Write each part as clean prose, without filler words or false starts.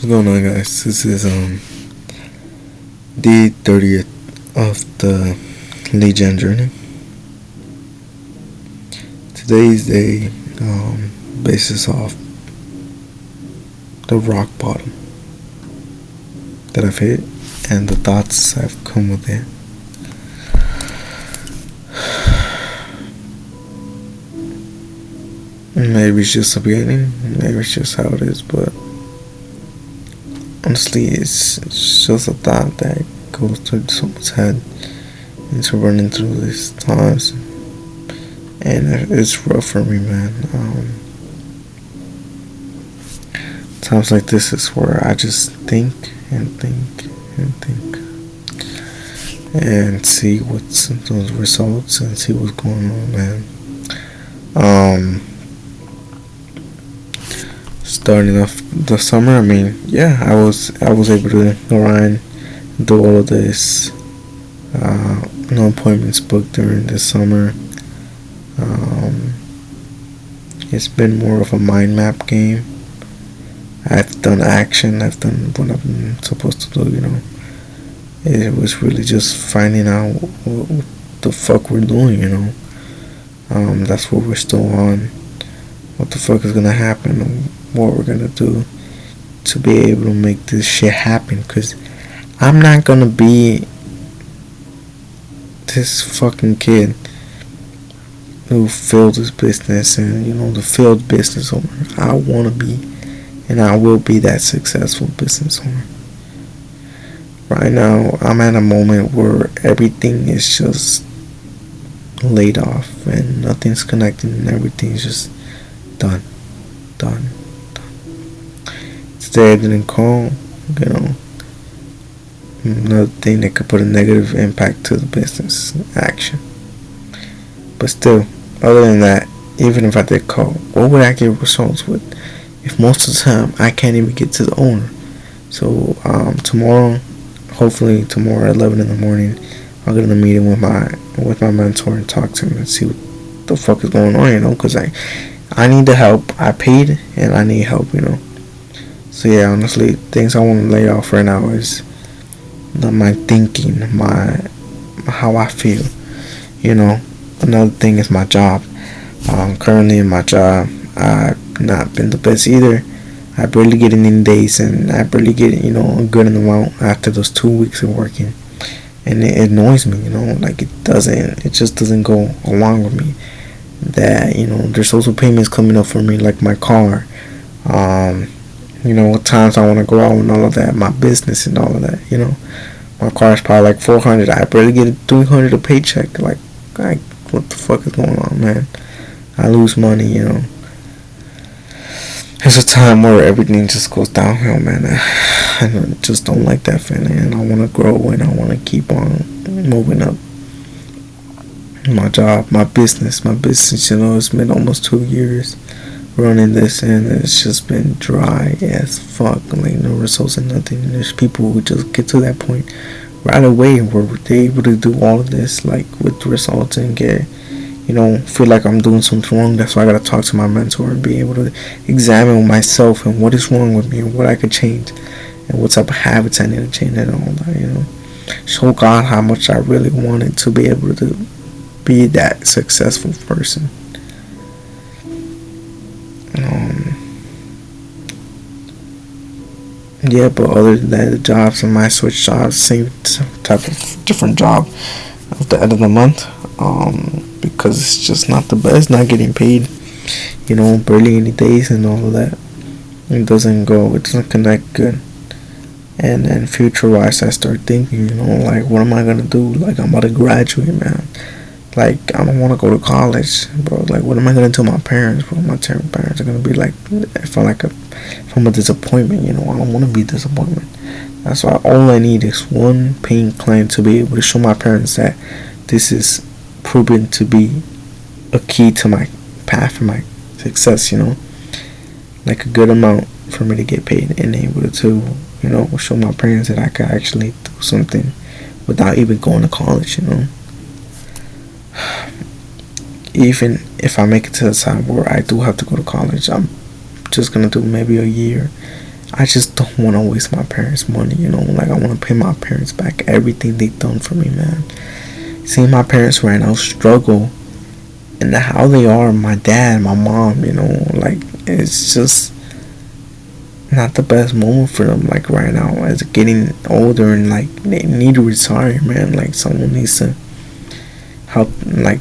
What's going on, guys? This is the 30th of the Legion journey. Today's day bases off the rock bottom that I've hit and the thoughts I've come with it. Maybe it's just the beginning, maybe it's just how it is, but honestly, it's just a thought that goes through someone's head into running through these times, and it's rough for me, man. Times like this is where I just think and think and think and see what's those results and see what's going on, man. Starting off the summer, I mean, yeah, I was able to go around and do all of this. No appointments booked during the summer. It's been more of a mind map game. I've done action. I've done what I'm supposed to do. It was really just finding out what the fuck we're doing. That's what we're still on. What the fuck is gonna happen? What we're gonna do to be able to make this shit happen? Cause I'm not gonna be this fucking kid who failed his business and the failed business owner. I wanna be, and I will be that successful business owner. Right now, I'm at a moment where everything is just laid off and nothing's connecting and everything's just done. Today I didn't call, another thing that could put a negative impact to the business action. But still, other than that, even if I did call, what would I get results with if most of the time I can't even get to the owner? So tomorrow, hopefully tomorrow at 11 in the morning, I'll get in a meeting with my mentor and talk to him and see what the fuck is going on, because I need the help. I paid and I need help, So yeah, honestly, things I want to lay off right now is my thinking, how I feel. Another thing is my job. Currently in my job, I've not been the best either. I barely get any days, and I barely get a good amount after those 2 weeks of working, and it annoys me. It just doesn't go along with me. That there's also payments coming up for me, like my car. What times I want to go out and all of that, my business and all of that. My car is probably like $400. I barely get $300 a paycheck. Like, what the fuck is going on, man? I lose money. There's a time where everything just goes downhill, man. I just don't like that feeling, and I want to grow and I want to keep on moving up. My job, my business, it's been almost 2 years running this, and it's just been dry as fuck. Like, no results and nothing. And there's people who just get to that point right away where they're able to do all of this, like, with results and get, feel like I'm doing something wrong. That's why I gotta talk to my mentor and be able to examine myself and what is wrong with me and what I could change and what type of habits I need to change and all that, Show God how much I really wanted to be able to be that successful person. Yeah, but other than that, the jobs, I might switch jobs, same type of different job at the end of the month, because it's just not the best, not getting paid, barely any days and all of that. It doesn't connect good. And then future wise, I start thinking, like, what am I gonna do? Like, I'm about to graduate, man. Like, I don't want to go to college, bro. Like, what am I going to tell my parents, bro? My parents are going to be like, if I'm a disappointment, I don't want to be a disappointment. That's why all I need is one paying client to be able to show my parents that this is proven to be a key to my path for my success, Like, a good amount for me to get paid and able to, show my parents that I could actually do something without even going to college, Even if I make it to the time where I do have to go to college, I'm just gonna do maybe a year I just don't want to waste my parents' money, you know. Like, I want to pay my parents back everything they've done for me, man. Seeing my parents right now struggle and how they are, my dad, my mom, you know, like, it's just not the best moment for them, like, right now, as getting older and, like, they need to retire, man. Like, someone needs to help, like,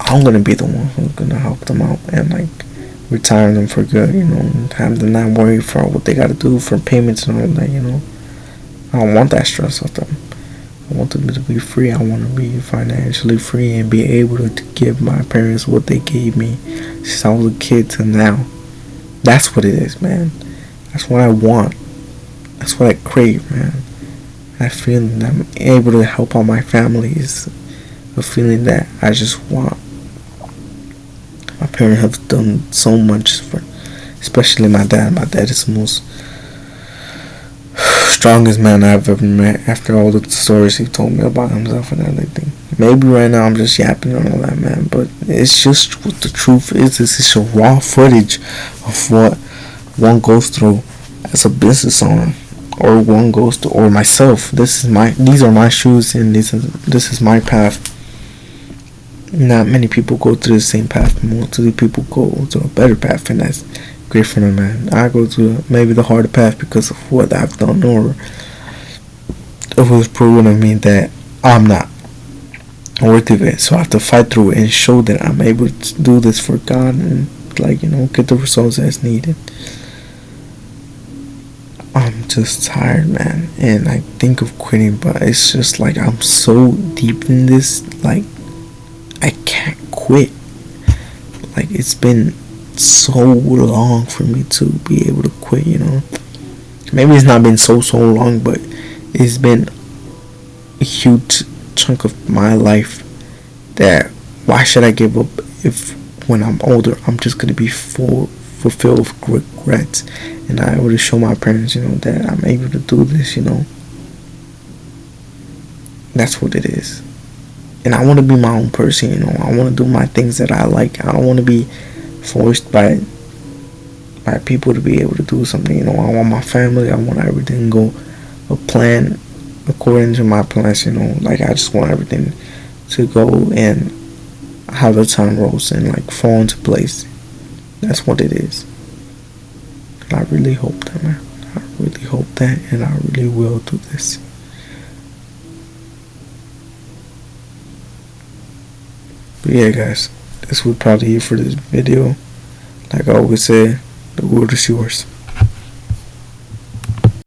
I'm gonna be the one who's gonna help them out and, like, retire them for good, you know, and have them not worry for what they gotta do for payments and all that, you know. I don't want that stress of them. I want them to be free. I want to be financially free and be able to give my parents what they gave me since I was a kid to now. That's what it is, man. That's what I want. That's what I crave, man. That feeling that I'm able to help out my family is a feeling that I just want. My parents have done so much for, especially my dad. My dad is the most strongest man I've ever met after all the stories he told me about himself and everything. Maybe right now I'm just yapping and all that, man, but it's just what the truth is. It's just a raw footage of what one goes through as a business owner, or one goes through, or myself. These are my shoes, and this is my path. Not many people go through the same path. Most of the people go to a better path, and that's great for them, man. I go to maybe the harder path because of what I've done, or it was proven to me that I'm not worthy of it. So I have to fight through it and show that I'm able to do this for God and, like, you know, get the results that's needed. I'm just tired, man, and I think of quitting, but it's just like I'm so deep in this, like, I can't quit. Like, it's been so long for me to be able to quit, you know. Maybe it's not been so long, but it's been a huge chunk of my life that why should I give up if when I'm older I'm just gonna be fulfilled with regrets, and I able to show my parents, you know, that I'm able to do this, you know. That's what it is. And I want to be my own person, you know. I want to do my things that I like. I don't want to be forced by people to be able to do something, you know. I want my family. I want everything to go a plan according to my plans, you know. Like, I just want everything to go and how the time rolls and, like, fall into place. That's what it is. And I really hope that, man. I really hope that, and I really will do this. But yeah, guys, this would probably be it for this video. Like I always say, the word is yours.